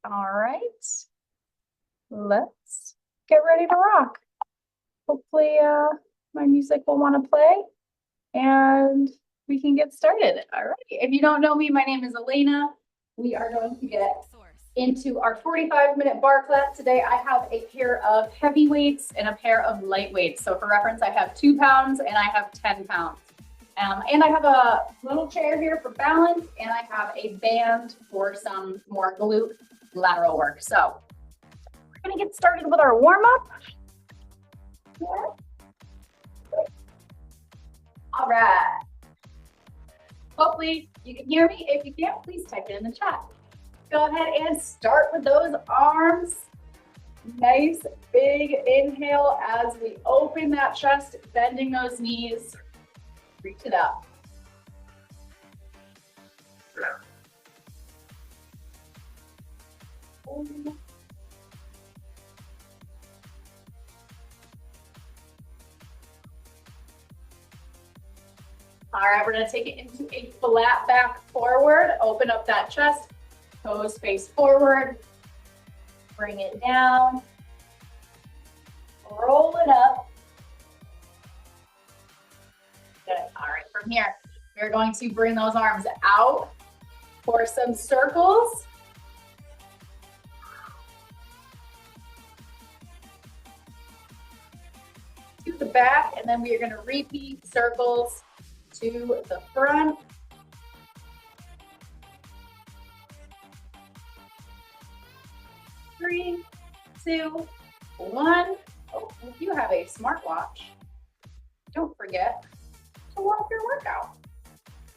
All right, let's get ready to rock. Hopefully, my music will want to play and we can get started. All right. If you don't know me, my name is Elena. We are going to get into our 45-minute bar class. Today, I have a pair of heavy weights and a pair of light weights. So for reference, I have 2 pounds and I have 10 pounds. And I have a little chair here for balance, and I have a band for some more glute lateral work. So we're gonna get started with our warm-up. All right. Hopefully you can hear me. If you can't, please type it in the chat. Go ahead and start with those arms. Nice big inhale as we open that chest, bending those knees. Reach it up. All right, we're gonna take it into a flat back forward. Open up that chest, toes face forward. Bring it down. Roll it up. Good. All right, from here, we're going to bring those arms out for some circles. To the back, and then we are going to repeat circles to the front. Three, two, one. Oh, if you have a smartwatch, don't forget to walk your workout.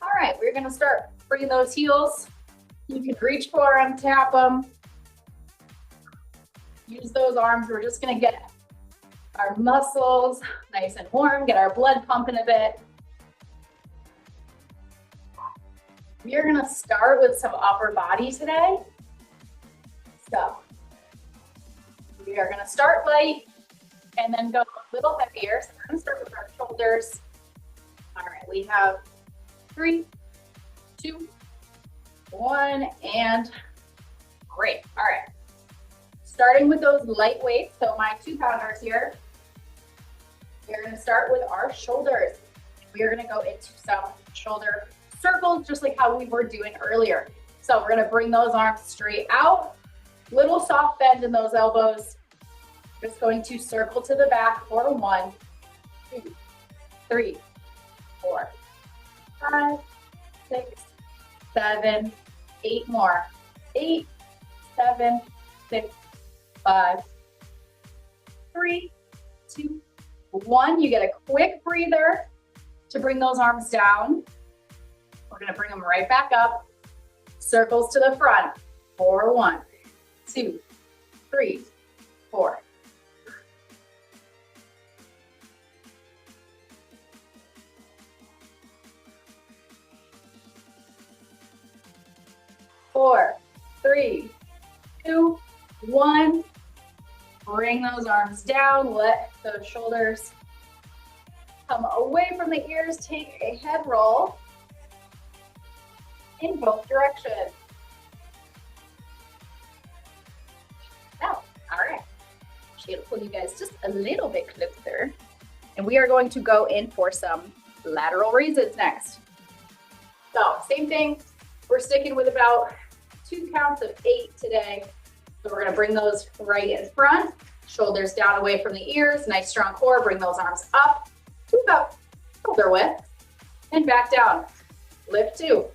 All right, we're gonna start bringing those heels. You can reach for them, tap them. Use those arms. We're just gonna get our muscles nice and warm, get our blood pumping a bit. We are gonna start with some upper body today. So we are gonna start light and then go a little heavier. So we're gonna start with our shoulders. All right, we have 3, 2, 1, and great. All right, starting with those light weights. So my 2-pounders here. We're gonna start with our shoulders. We are gonna go into some shoulder circles, just like how we were doing earlier. So we're gonna bring those arms straight out, little soft bend in those elbows. Just going to circle to the back for 1, 2, 3, 4, 5, 6, 7, 8 more. 8, 7, 6, 5, 3, 2, 1. You get a quick breather to bring those arms down. We're gonna bring them right back up. Circles to the front for 1, 2, 3, 4. 4, 3, 2, 1. Bring those arms down. Let those shoulders come away from the ears. Take a head roll in both directions. Now, all right. I'm going to pull you guys just a little bit closer. And we are going to go in for some lateral raises next. So same thing. We're sticking with about 2 counts of 8 today. So we're gonna bring those right in front, shoulders down away from the ears, nice strong core. Bring those arms up to about shoulder width and back down. Lift 2,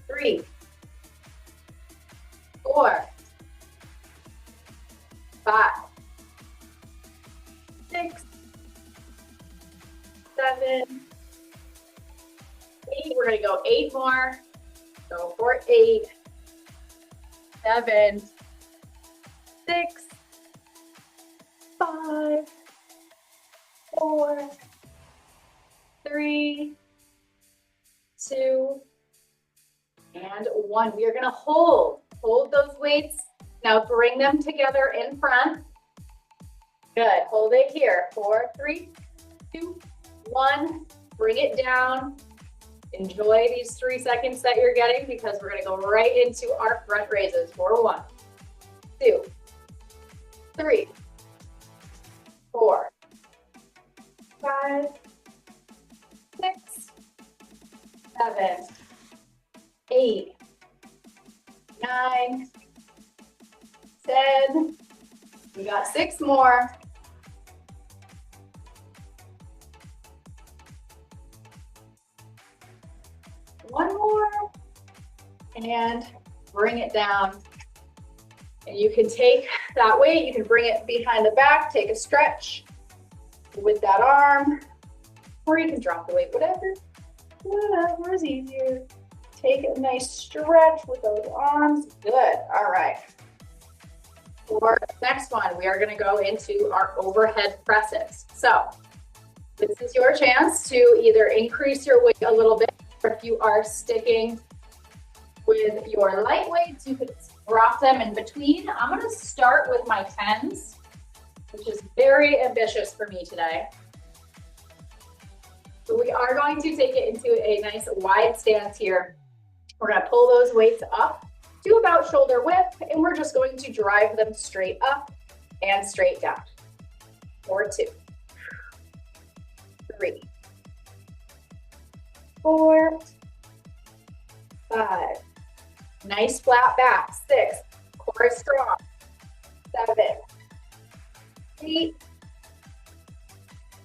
3, 4, 5, 6, 7, 8. We're gonna go 8 more. Go for 8, 7, 6, 5, 4, 3, 2, and 1. We are gonna hold those weights. Now bring them together in front. Good, hold it here. 4, 3, 2, 1. Bring it down. Enjoy these 3 seconds that you're getting because we're gonna go right into our front raises for 1, 2, 3, 4, 5, 6, 7, 8, 9, 10. We got 6 more. One more. And bring it down. And you can take that weight, you can bring it behind the back, take a stretch with that arm, or you can drop the weight, whatever is easier. Take a nice stretch with those arms. Good. All right. For the next one, we are going to go into our overhead presses. So this is your chance to either increase your weight a little bit, or if you are sticking with your light weights, you could drop them in between. I'm going to start with my 10s, which is very ambitious for me today. So we are going to take it into a nice wide stance here. We're going to pull those weights up to about shoulder width, and we're just going to drive them straight up and straight down. 4, 2, 3, 4, 5. Nice flat back. 6. Core is strong. 7, 8,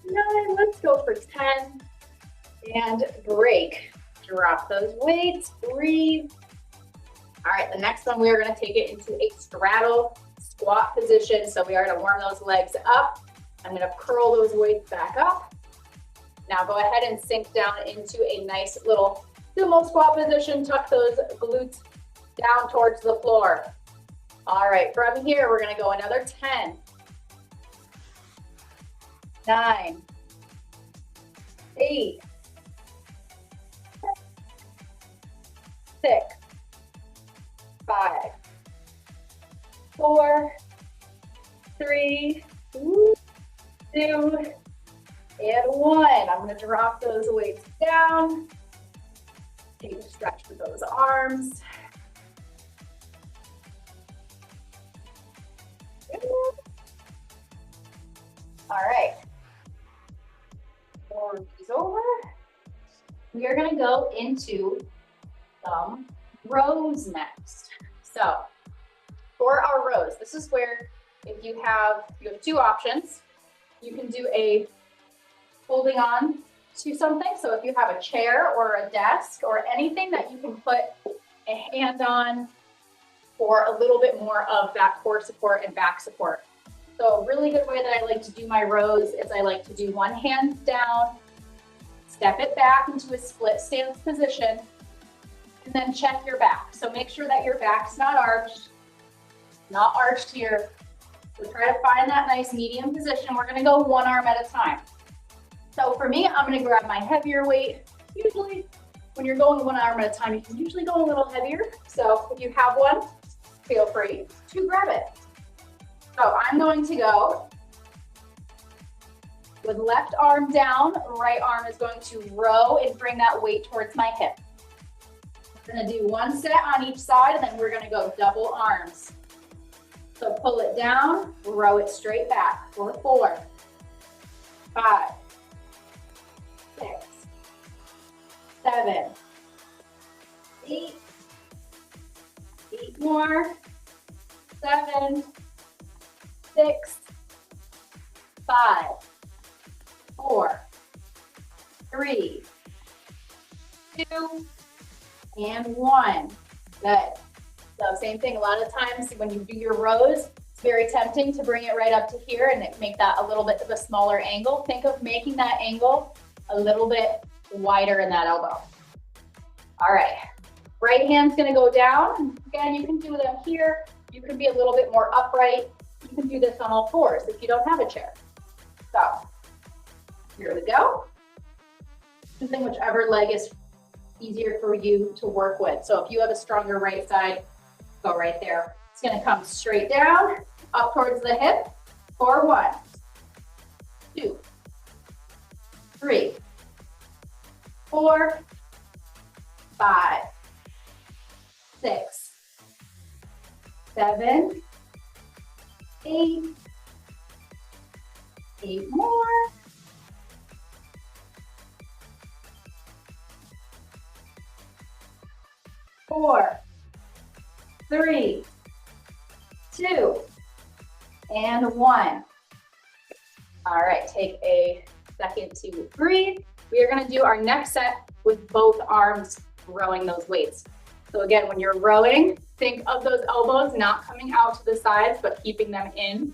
9. Let's go for 10. And break. Drop those weights. Breathe. All right, the next one, we are going to take it into a straddle squat position. So we are going to warm those legs up. I'm going to curl those weights back up. Now go ahead and sink down into a nice little sumo squat position. Tuck those glutes down towards the floor. All right, from here, we're going to go another 10, 9, 8, 6, 5, 4, 3, 2, and 1. I'm going to drop those weights down. Take a stretch with those arms. All right. Fold these over. We are going to go into some rows next. So for our rows, this is where if you have 2 options. You can do a holding on to something. So if you have a chair or a desk or anything that you can put a hand on for a little bit more of that core support and back support. So a really good way that I like to do my rows is I like to do one hand down, step it back into a split stance position, and then check your back. So make sure that your back's not arched here. So try to find that nice medium position. We're gonna go one arm at a time. So for me, I'm gonna grab my heavier weight. Usually when you're going one arm at a time, you can usually go a little heavier. So if you have one, feel free to grab it. So I'm going to go with left arm down, right arm is going to row and bring that weight towards my hip. We're gonna do one set on each side, and then we're gonna go double arms. So pull it down, row it straight back for 4, 5, 6, 7, 8, 8 more, 7, 6, 5, 4, 3, 2, and 1. Good. So same thing, a lot of times when you do your rows, it's very tempting to bring it right up to here and make that a little bit of a smaller angle. Think of making that angle a little bit wider in that elbow. All right, right hand's gonna go down. Again, you can do them here. You can be a little bit more upright. You can do this on all fours if you don't have a chair. So here we go. Using whichever leg is easier for you to work with. So if you have a stronger right side, go right there. It's gonna come straight down, up towards the hip, for 1, 2, 3, 4, 5, 6, 7, 8. 8 more. 4, 3, 2, and 1. All right, take a second to breathe. We are gonna do our next set with both arms rowing those weights. So again, when you're rowing, think of those elbows not coming out to the sides, but keeping them in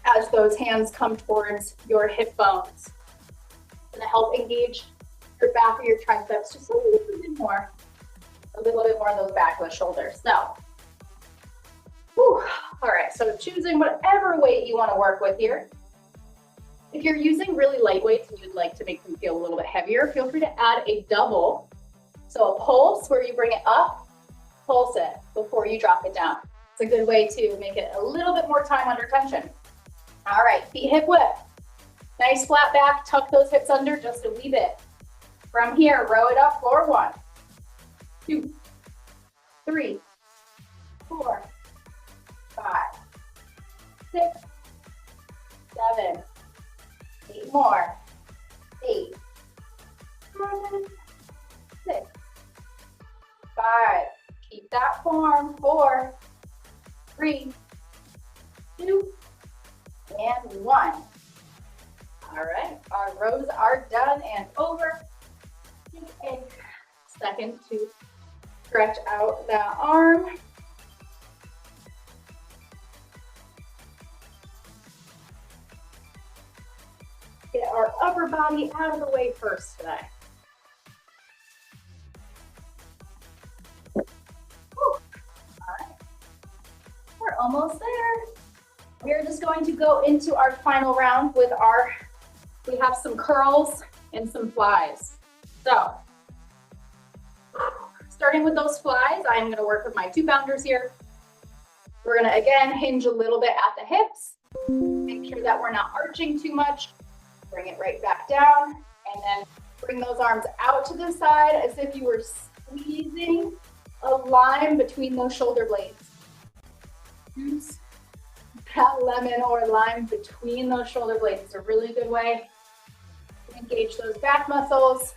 as those hands come towards your hip bones. It's gonna help engage your back of your triceps just a little bit more of those back of the shoulders. So, all right, so choosing whatever weight you wanna work with here. If you're using really light weights and you'd like to make them feel a little bit heavier, feel free to add a double. So a pulse where you bring it up, pulse it before you drop it down. It's a good way to make it a little bit more time under tension. All right, feet hip width. Nice flat back, tuck those hips under just a wee bit. From here, row it up for 1, 2, 3, 4, 5, 6, 7, 8 more. 8, 7, 6, 5. Keep that form. 4, 3, 2, and 1. All right, our rows are done and over. Take a second to stretch out that arm. Get our upper body out of the way first today. All right, we're almost there. We're just going to go into our final round with we have some curls and some flies. So, starting with those flies, I'm gonna work with my 2-pounders here. We're gonna, again, hinge a little bit at the hips. Make sure that we're not arching too much. Bring it right back down, and then bring those arms out to the side as if you were squeezing a line between those shoulder blades. Oops. That lemon or lime between those shoulder blades is a really good way to engage those back muscles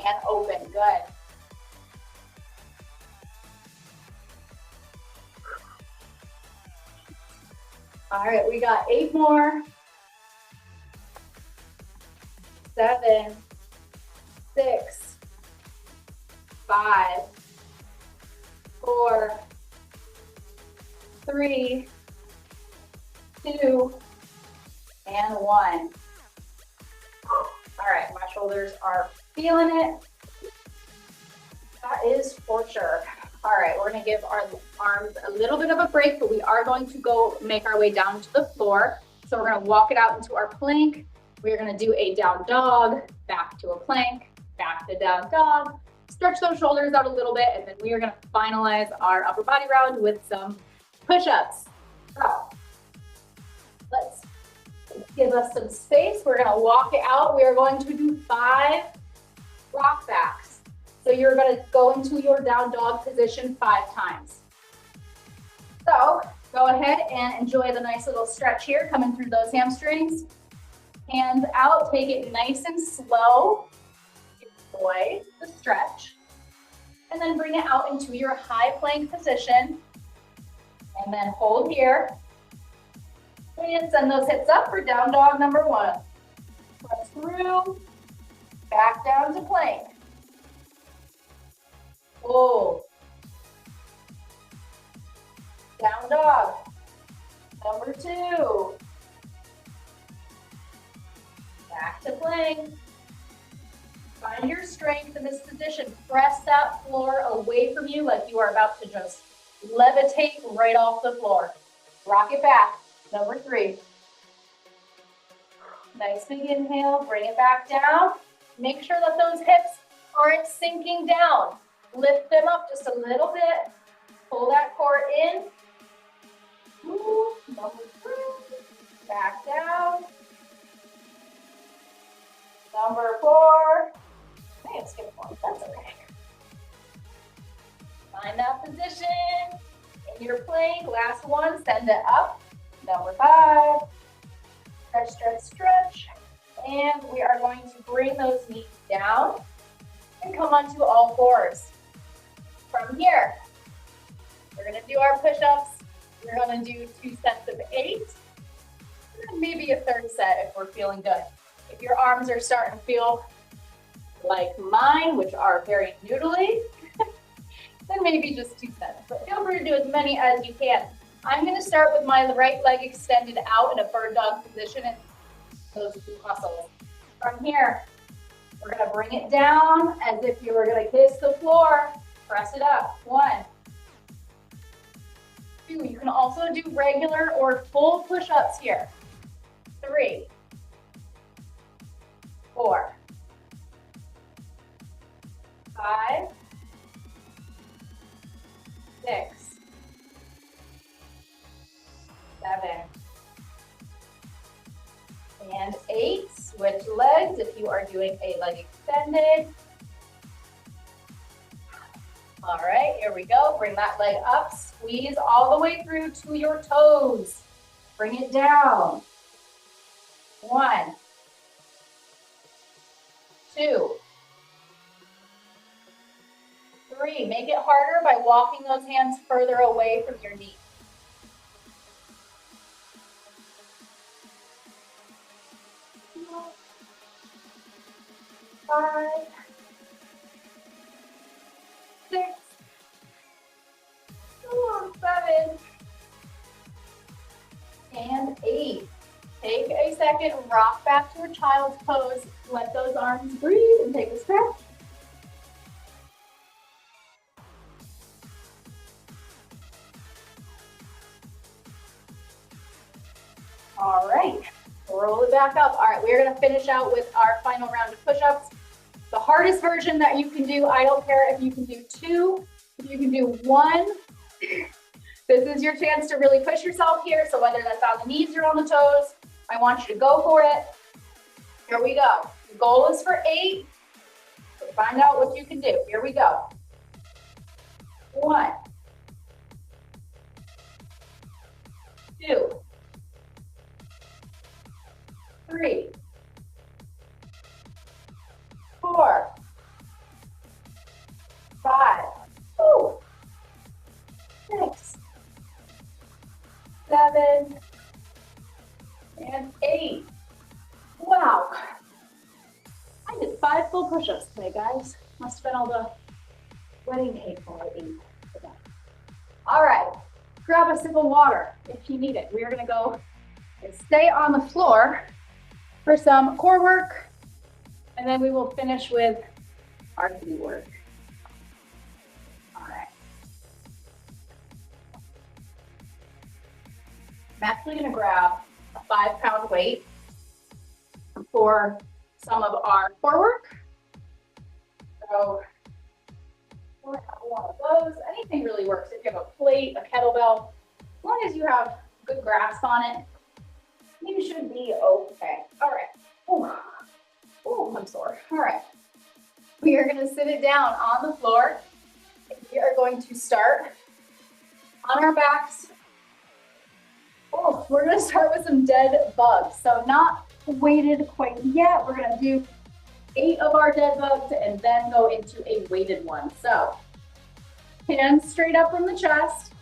and open. Good. All right, we got 8 more. 7, 6, 5, 4, 3, 2, and 1. All right, my shoulders are feeling it. That is for sure. All right, we're gonna give our arms a little bit of a break, but we are going to go make our way down to the floor. So we're gonna walk it out into our plank. We're gonna do a down dog, back to a plank, back to down dog. Stretch those shoulders out a little bit, and then we are gonna finalize our upper body round with some push-ups. So let's give us some space. We're gonna walk it out. We are going to do 5 rock backs. So you're gonna go into your down dog position 5 times. So go ahead and enjoy the nice little stretch here, coming through those hamstrings. Hands out, take it nice and slow. Enjoy the stretch. And then bring it out into your high plank position. And then hold here. And send those hips up for down dog number 1. Press through, back down to plank. Hold. Down dog. Number 2. Back to plank. Find your strength in this position. Press that floor away from you like you are about to just levitate right off the floor. Rock it back. Number 3. Nice big inhale. Bring it back down. Make sure that those hips aren't sinking down. Lift them up just a little bit. Pull that core in. Ooh, number 3. Back down. Number 4. I skipped one, that's okay. Find that position in your plank. Last one, send it up. Number 5. Stretch, stretch, stretch. And we are going to bring those knees down and come onto all fours. From here, we're gonna do our push-ups. We're gonna do 2 sets of 8, and maybe a third set if we're feeling good. If your arms are starting to feel like mine, which are very noodly, then maybe just 2 sets. But feel free to do as many as you can. I'm gonna start with my right leg extended out in a bird dog position and those 2 muscles. From here, we're gonna bring it down as if you were gonna kiss the floor. Press it up. 1, 2. You can also do regular or full push-ups here. 3, 4, 5, 6, 7, and 8. Switch legs if you are doing a leg extended. All right, here we go. Bring that leg up. Squeeze all the way through to your toes. Bring it down. 1, 2, 3. Make it harder by walking those hands further away from your knees. 5, 6, 7, and 8. Take a second, rock back to a child's pose. Let those arms breathe and take a stretch. All right, roll it back up. All right, we're gonna finish out with our final round of push-ups. The hardest version that you can do, I don't care if you can do 2, if you can do 1. This is your chance to really push yourself here. So whether that's on the knees or on the toes, I want you to go for it. Here we go. The goal is for 8. So find out what you can do. Here we go. 1, 2, 3, 4, 5, 6, 7, and 8. Wow. I did 5 full push-ups today, guys. Must have been all the wedding cake while I ate today. All right, grab a sip of water if you need it. We're gonna go and stay on the floor for some core work, and then we will finish with our glute work. All right. I'm actually gonna grab a 5-pound weight for some of our core work. So we'll have one of those. Anything really works. If you have a plate, a kettlebell, as long as you have good grasp on it, you should be okay. All right. Oh, I'm sore. All right. We are going to sit it down on the floor. We are going to start on our backs. Oh, we're going to start with some dead bugs. So not weighted quite yet. We're going to do 8 of our dead bugs and then go into a weighted one. So hands straight up from the chest.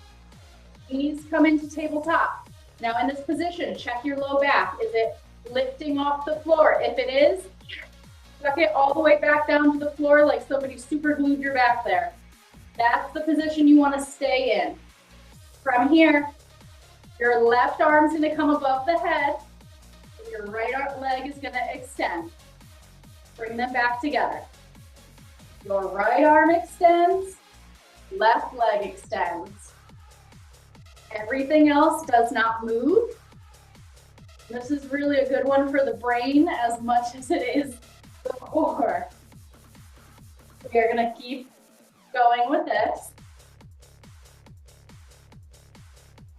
Knees come into tabletop. Now in this position, check your low back. Is it lifting off the floor? If it is, tuck it all the way back down to the floor like somebody super glued your back there. That's the position you want to stay in. From here, your left arm's going to come above the head. And your right leg is going to extend. Bring them back together. Your right arm extends, left leg extends. Everything else does not move. This is really a good one for the brain as much as it is the core. We are going to keep going with this.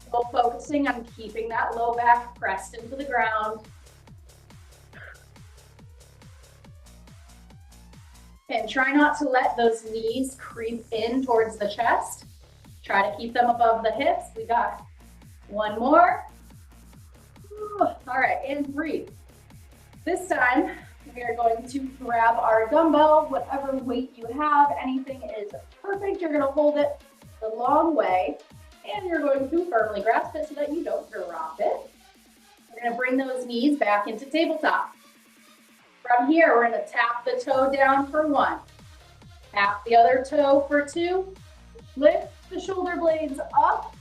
Still focusing on keeping that low back pressed into the ground. And try not to let those knees creep in towards the chest. Try to keep them above the hips. We got one more. All right, and breathe. This time, we are going to grab our dumbbell, whatever weight you have, anything is perfect. You're gonna hold it the long way, and you're going to firmly grasp it so that you don't drop it. You're gonna bring those knees back into tabletop. From here, we're gonna tap the toe down for 1. Tap the other toe for 2. Lift the shoulder blades up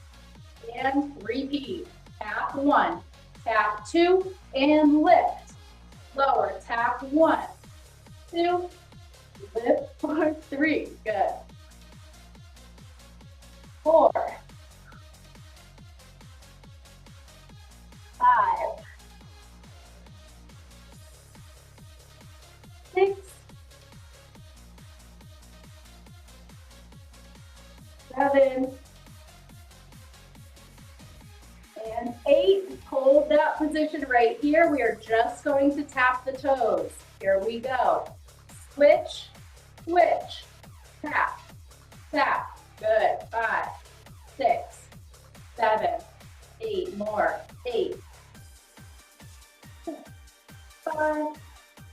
and repeat. Tap 1, tap 2, and lift. Lower, tap 1, 2, lift for 3. Good. 4, 5, 6, 7, and 8. Hold that position right here. We are just going to tap the toes. Here we go. Switch, switch, tap, tap. Good. 5, 6, 7, 8. More. 8, 5,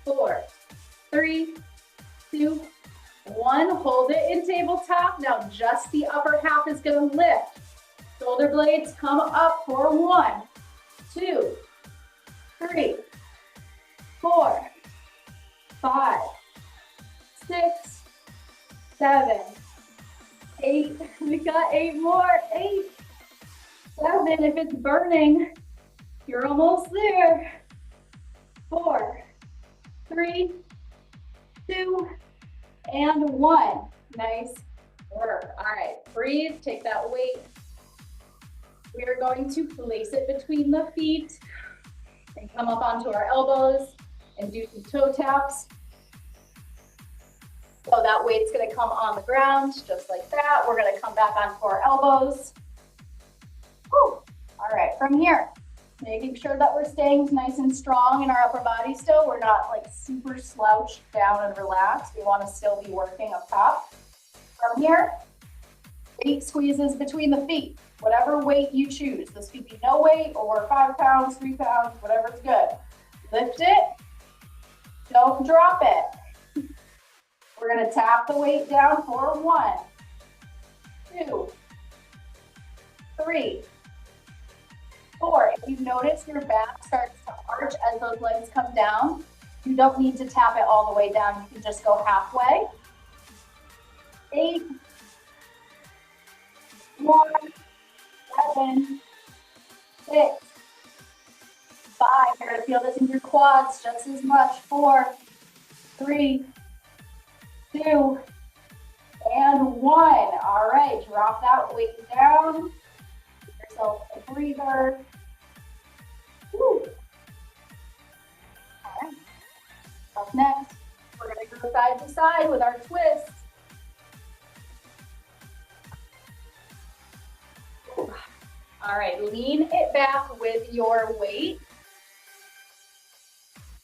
4, 3, 2, 1. Hold it in tabletop. Now just the upper half is going to lift. Shoulder blades come up for 1, 2, 3, 4, 5, 6, 7, 8. We got 8 more. 8, 7. If it's burning, you're almost there. 4, 3, 2, and 1. Nice work. All right, breathe, take that weight. We are going to place it between the feet and come up onto our elbows and do some toe taps. So that weight's gonna come on the ground, just like that. We're gonna come back onto our elbows. Whew. All right, from here, making sure that we're staying nice and strong in our upper body still. We're not like super slouched down and relaxed. We wanna still be working up top. From here, 8 squeezes between the feet. Whatever weight you choose. This could be no weight or 5 pounds, 3 pounds, whatever's good. Lift it, don't drop it. We're gonna tap the weight down for 1, 2, 3, 4. If you notice your back starts to arch as those legs come down, you don't need to tap it all the way down. You can just go halfway. 8, 1, 7, 6, 5. You're gonna feel this in your quads just as much. 4, 3, 2, and 1. All right, drop that weight down. Give yourself a breather. Woo. All right. Up next, we're gonna go side to side with our twist. All right, lean it back with your weight.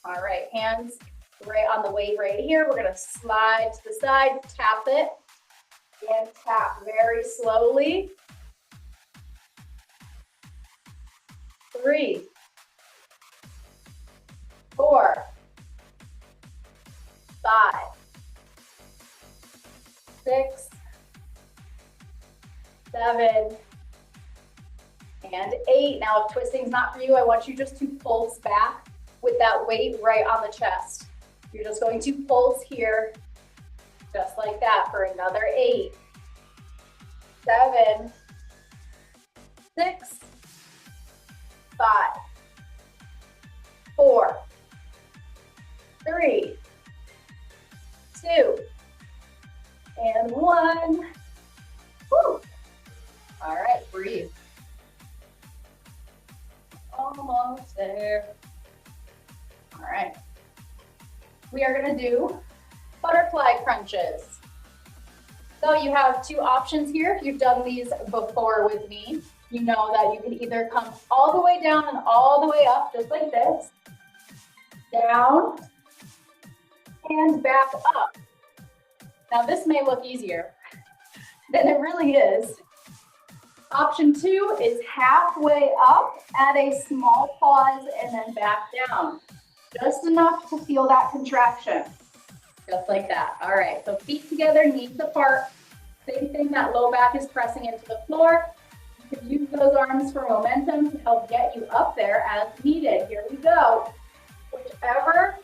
All right, hands right on the weight right here. We're gonna slide to the side, tap it, and tap very slowly. 3, 4, 5, 6, 7, and 8. Now, if twisting's not for you, I want you just to pulse back with that weight right on the chest. You're just going to pulse here, just like that, for another 8, 7, 6, 5, 4, 3, 2, and 1. Woo. All right, breathe. Almost there. All right. We are going to do butterfly crunches. So you have 2 options here. If you've done these before with me, you know that you can either come all the way down and all the way up, just like this, down, and back up. Now this may look easier than it really is. Option 2 is halfway up, add a small pause, and then back down. Just enough to feel that contraction. Just like that. All right, so feet together, knees apart. Same thing, that low back is pressing into the floor. You can use those arms for momentum to help get you up there as needed. Here we go. Whichever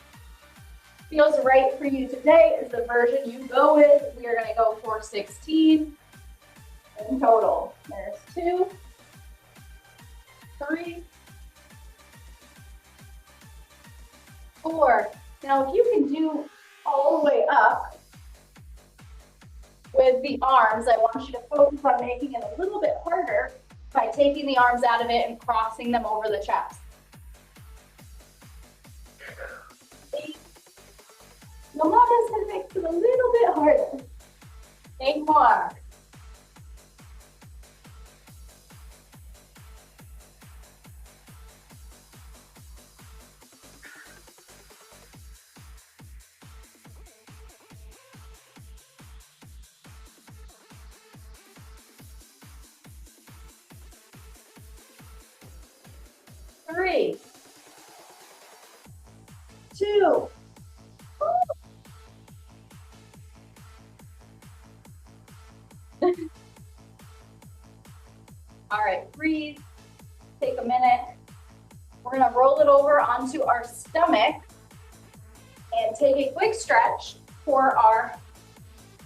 feels right for you today is the version you go with. We are going to go for 16 in total. There's 2, 3, 4. Now, if you can do all the way up with the arms, I want you to focus on making it a little bit harder by taking the arms out of it and crossing them over the chest. 8. Yolanda said it makes it a little bit harder. 8 more. 3, 2. All right, breathe, take a minute. We're gonna roll it over onto our stomach and take a quick stretch for our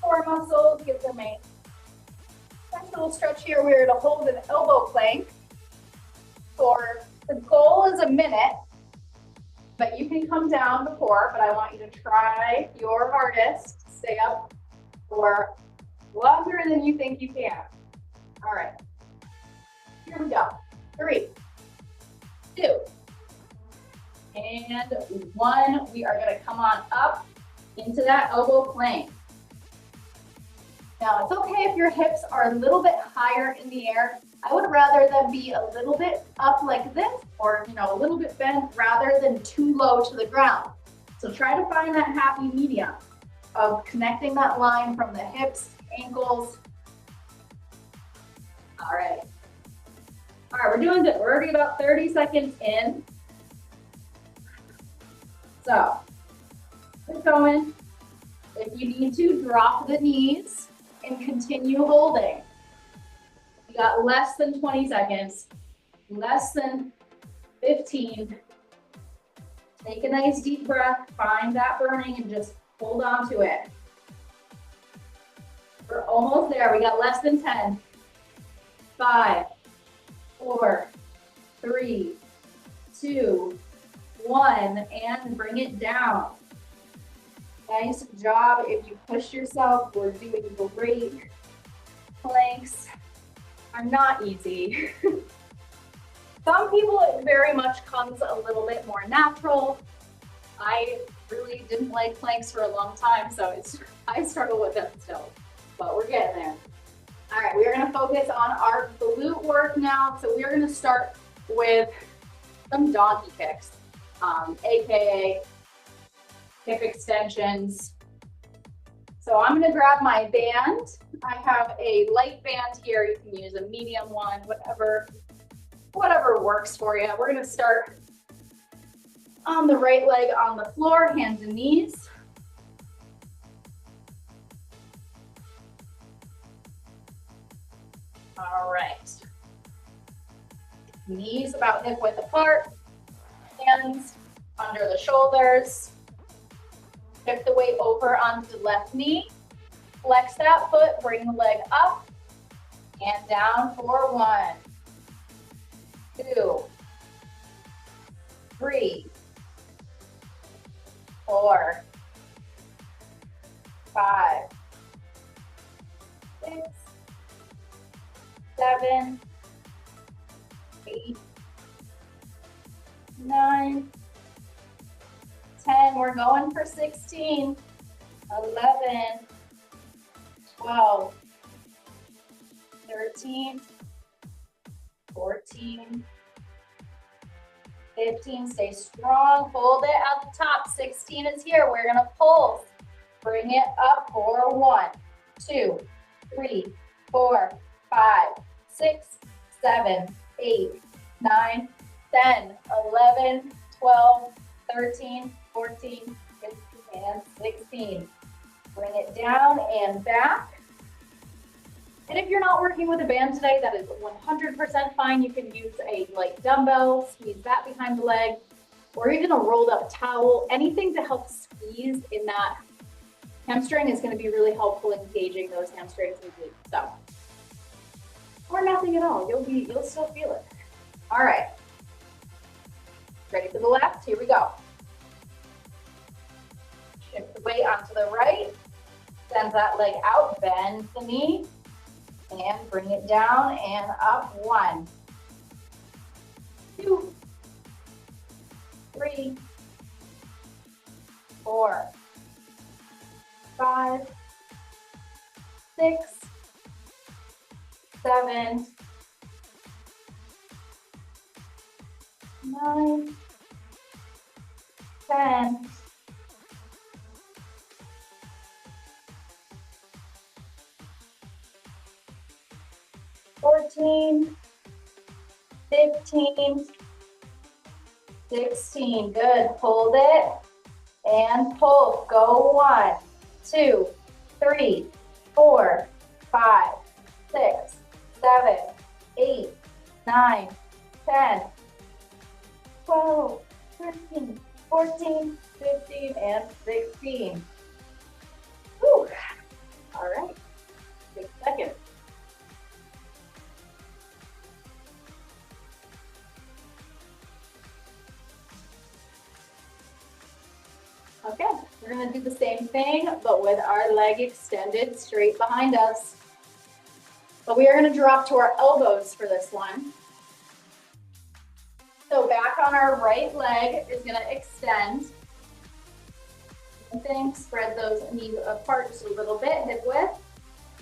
core muscles. Give them a nice little stretch here. We're gonna hold an elbow plank for, the goal is a minute, but you can come down before, but I want you to try your hardest. Stay up for longer than you think you can. All right, here we go. 3, 2, and 1. We are gonna come on up into that elbow plank. Now, it's okay if your hips are a little bit higher in the air. I would rather them be a little bit up like this, or a little bit bent, rather than too low to the ground. So try to find that happy medium of connecting that line from the hips, ankles. All right. All right, we're doing good. We're already about 30 seconds in. So, keep going. If you need to, drop the knees and continue holding. You got less than 20 seconds, less than 15. Take a nice deep breath, find that burning, and just hold on to it. We're almost there. We got less than 10. 5, 4, 3, 2, 1, and bring it down. Nice job. If you push yourself, we're doing great. Planks are not easy. Some people, it very much comes a little bit more natural. I really didn't like planks for a long time, so I struggle with them still, but we're getting there. All right, we are gonna focus on our glute work now. So we are gonna start with some donkey kicks, AKA hip extensions. So I'm gonna grab my band. I have a light band here. You can use a medium one, whatever works for you. We're gonna start on the right leg on the floor, hands and knees. All right. Knees about hip width apart, hands under the shoulders. Shift the weight over onto the left knee. Flex that foot, bring the leg up and down for 1, 2, 3, 4, 5, 6, 7, 8, 9, 10. We're going for 16, 11, 12, 13, 14, 15. Stay strong. Hold it at the top. 16 is here. We're going to pulse. Bring it up for 1, 2, 3, 4, 5, 6, 7, 8, 9, 10, 11, 12, 13, 14, 15, and 16. Bring it down and back. And if you're not working with a band today, that is 100% fine. You can use a light dumbbell, squeeze that behind the leg, or even a rolled up towel. Anything to help squeeze in that hamstring is going to be really helpful in engaging those hamstrings and glutes. So, or nothing at all. You'll still feel it. All right. Ready for the left? Here we go. Shift the weight onto the right. Send that leg out. Bend the knee. And bring it down and up. 1, 2, 3, 4, 5, 6, 7, 9, 10, 14, 15, 16. Good. Hold it and pull. Go. 1, 2, 3, 4, 5, 6, 7, 8, 9, 10, 12, 13, 14, 15, and 16. Whew. All right. Take a second. Okay, we're gonna do the same thing, but with our leg extended straight behind us. But we are gonna drop to our elbows for this one. So back on our right leg is gonna extend. Same thing, spread those knees apart just a little bit, hip width.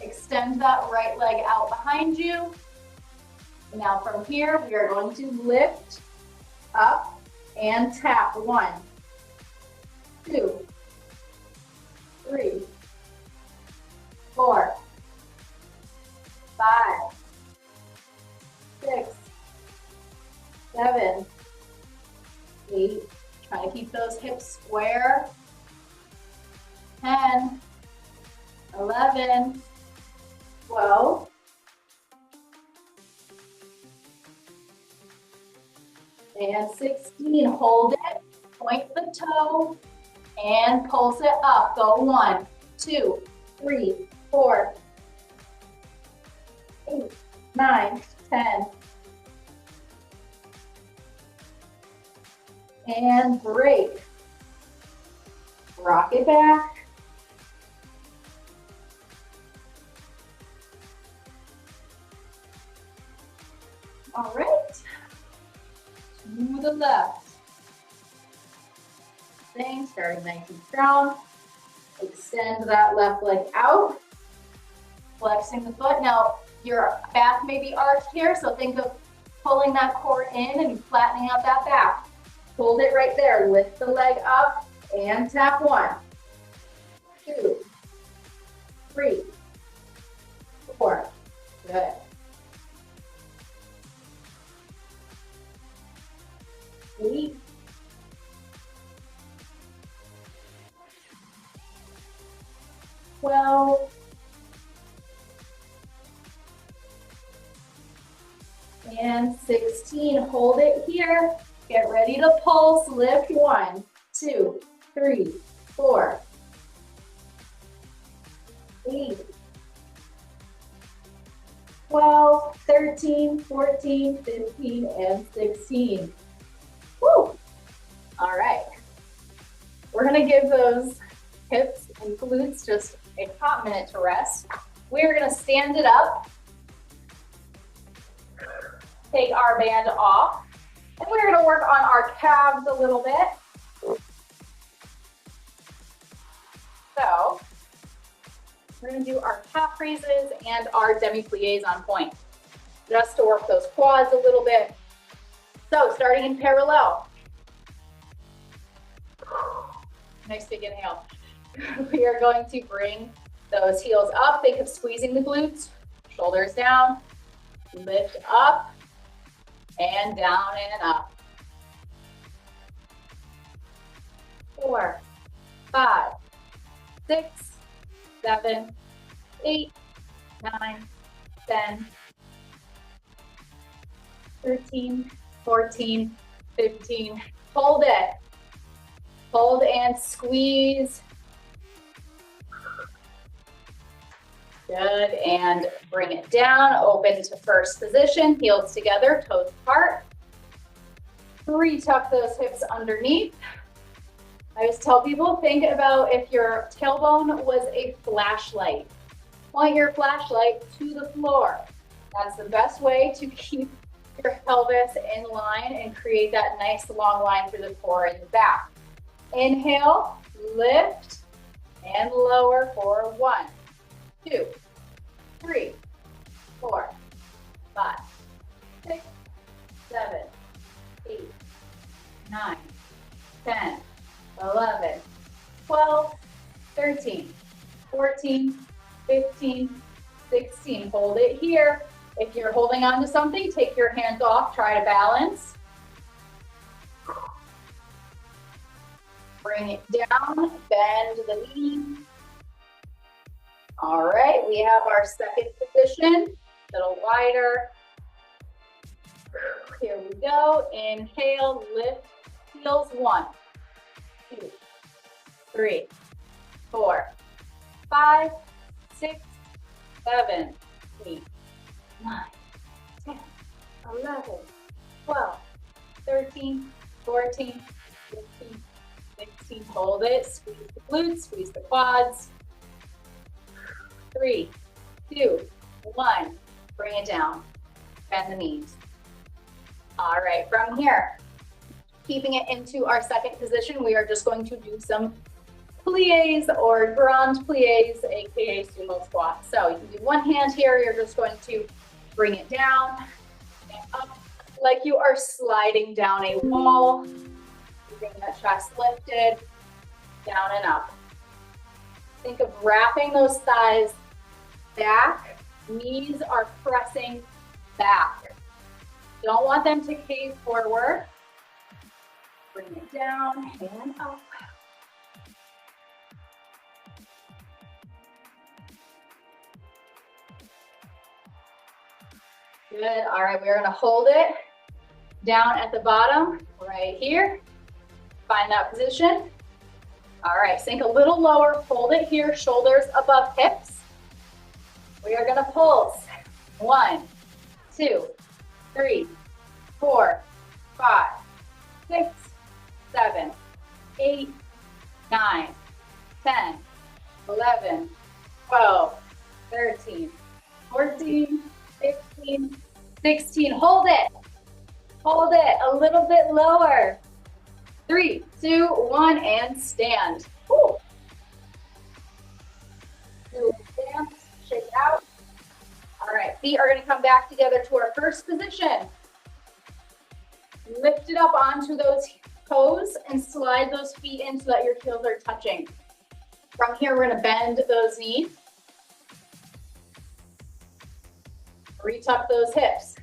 Extend that right leg out behind you. Now from here, we are going to lift up and tap. 1, 2, 3, 4, 5, 6, 7, 8. Try to keep those hips square. 10, 11, 12, and 16. Hold it. Point the toe and pulse it up. Go. 1, 2, 3, 4, 8, 9, 10. And break. Rock it back. All right. To the left. Thing, starting nice and strong. Extend that left leg out. Flexing the foot. Now, your back may be arched here, so think of pulling that core in and flattening out that back. Hold it right there. Lift the leg up and tap. 1, 2, 3, 4. Good. 8. 12. And 16. Hold it here. Get ready to pulse. Lift. 1, 2, 3, 4, 8, 12, 13, 14, 15, and 16. Woo! All right. We're gonna give those hips and glutes just a hot minute to rest. We're gonna stand it up. Take our band off. And we're gonna work on our calves a little bit. So, we're gonna do our calf raises and our demi-plies on point, just to work those quads a little bit. So, starting in parallel. Nice big inhale. We are going to bring those heels up. Think of squeezing the glutes, shoulders down, lift up, and down and up. 4, 5, 6, 7, 8, 9, 10, 13, 14, 15. Hold it. Hold and squeeze. Good, and bring it down. Open to first position, heels together, toes apart. Retuck those hips underneath. I always tell people, think about if your tailbone was a flashlight. Point your flashlight to the floor. That's the best way to keep your pelvis in line and create that nice long line through the core and the back. Inhale, lift, and lower for 1, 2, 3, 4, 5, 6, 7, 8, 9, 10, 11, 12, 13, 14, 15, 16. Hold it here. If you're holding on to something, take your hands off, try to balance. Bring it down, bend the knee. All right, we have our second position, a little wider. Here we go. Inhale, lift, heels. 1, 2, 3, 4, 5, 6, 7, 8, 9, 10, 11, 12, 13, 14, 15, 16. Hold it. Squeeze the glutes, squeeze the quads. 3, 2, 1. Bring it down. Bend the knees. All right, from here, keeping it into our second position, we are just going to do some plies or grand plies, aka sumo squats. So you can do one hand here, you're just going to bring it down and up like you are sliding down a wall. Keeping that chest lifted, down and up. Think of wrapping those thighs back. Knees are pressing back. Don't want them to cave forward. Bring it down and up. Good. All right, we're gonna hold it down at the bottom right here. Find that position. All right, sink a little lower, hold it here, shoulders above hips. We are gonna pulse. 1, 2, 3, 4, 5, 6, 7, 8, 9, 10, 11, 12, 13, 14, 15, 16. Hold it. Hold it a little bit lower. 3, 2, 1, and stand. Woo. Do a dance, shake it out. All right, feet are gonna come back together to our first position. Lift it up onto those toes and slide those feet in so that your heels are touching. From here, we're gonna bend those knees. Retuck those hips.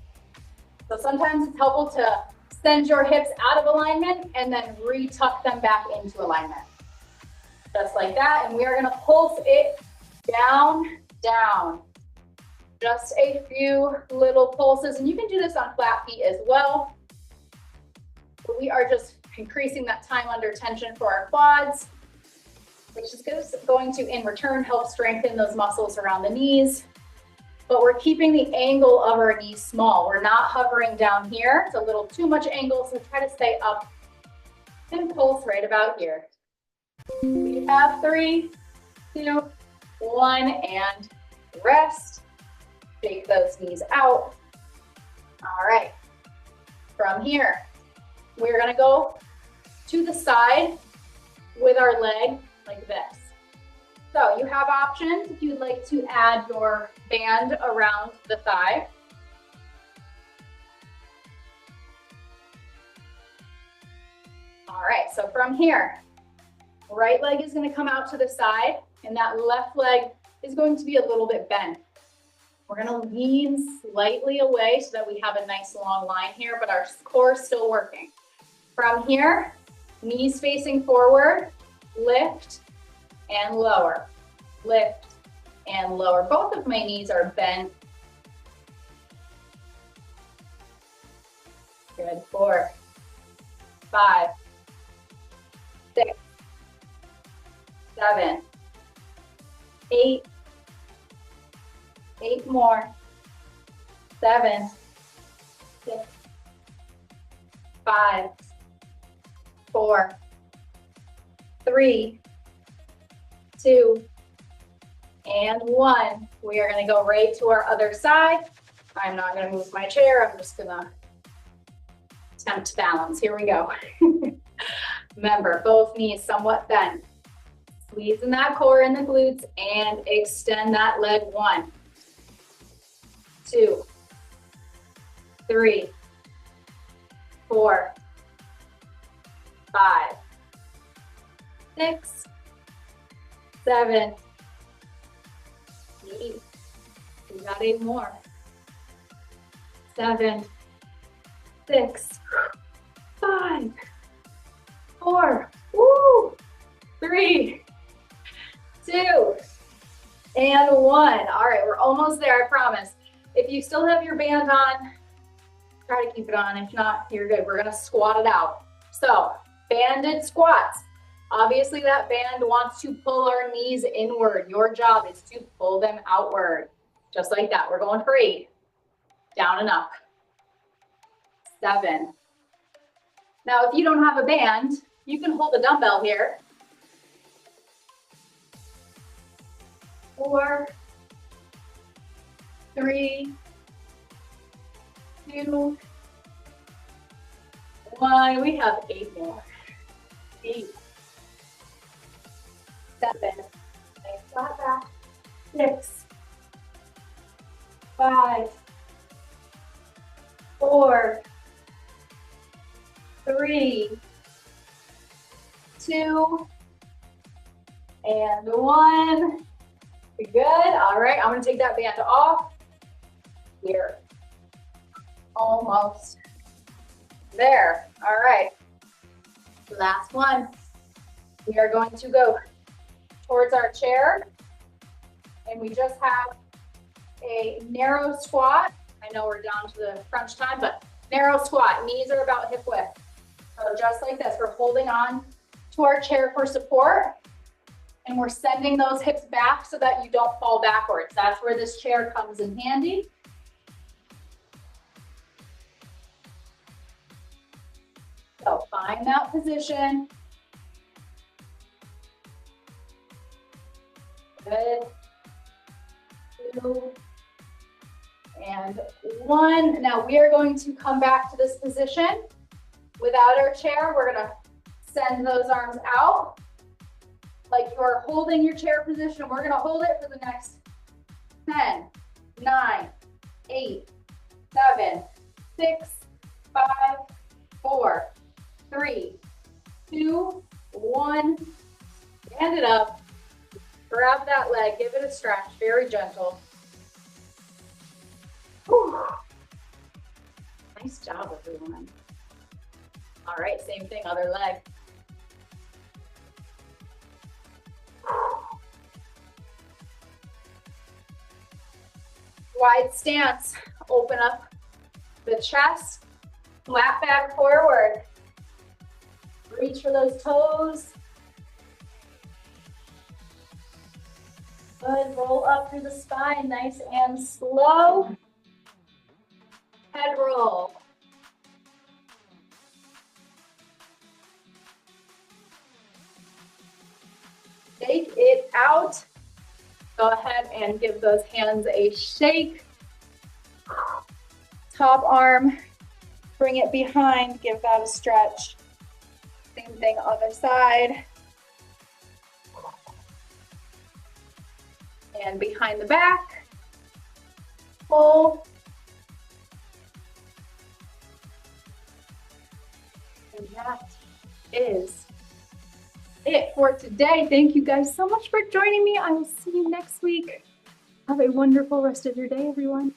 So sometimes it's helpful to send your hips out of alignment and then retuck them back into alignment. Just like that, and we are gonna pulse it down, down. Just a few little pulses, and you can do this on flat feet as well. But we are just increasing that time under tension for our quads, which is going to, in return, help strengthen those muscles around the knees. But we're keeping the angle of our knees small. We're not hovering down here. It's a little too much angle, so try to stay up and pulse right about here. We have 3, 2, 1, and rest. Shake those knees out. All right. From here, we're gonna go to the side with our leg like this. So you have options if you'd like to add your band around the thigh. All right, so from here, Right leg is going to come out to the side, and that left leg is going to be a little bit bent. We're going to lean slightly away so that we have a nice long line here, but our core is still working. From here, knees facing forward, lift and lower, lift and lower. Both of my knees are bent. Good. 4, 5, 6, 7, 8. 8 more. 7, 6, 5, 4, 3, 2, and 1. We are going to go right to our other side. I'm not going to move my chair. I'm just going to attempt to balance. Here we go. Remember, both knees somewhat bent. Squeeze in that core in the glutes and extend that leg. 1, 2, 3, 4, 5, 6, 7, 8. We got 8 more. 7, 6, 5, 4, 3, 2, and 1. All right, we're almost there, I promise. If you still have your band on, try to keep it on. If not, you're good. We're gonna squat it out. So, banded squats. Obviously, that band wants to pull our knees inward. Your job is to pull them outward. Just like that. We're going for 8. Down and up. 7. Now, if you don't have a band, you can hold a dumbbell here. 4, 3, 2, 1. We have 8 more. 8, 7, nice flat back. 6, 5, 4, 3, 2, and 1. Good. All right, I'm gonna take that band off. We're almost there. All right, last one. We are going to go towards our chair, and we just have a narrow squat. I know we're down to the crunch time, but narrow squat. Knees are about hip width. So just like this, we're holding on to our chair for support, and we're sending those hips back so that you don't fall backwards. That's where this chair comes in handy. So find that position. Good. 2, and 1. Now we are going to come back to this position. Without our chair, we're gonna send those arms out like you're holding your chair position. We're gonna hold it for the next 10, 9, 8, 7, 6, 5, 4, 3, 2, 1. Stand it up. Grab that leg, give it a stretch, very gentle. Whew. Nice job, everyone. All right, same thing, other leg. Wide stance, open up the chest, flat back forward. Reach for those toes. Good, roll up through the spine, nice and slow. Head roll. Shake it out. Go ahead and give those hands a shake. Top arm, bring it behind, give that a stretch. Same thing, other side. And behind the back, pull. And that is it for today. Thank you guys so much for joining me. I will see you next week. Have a wonderful rest of your day, everyone.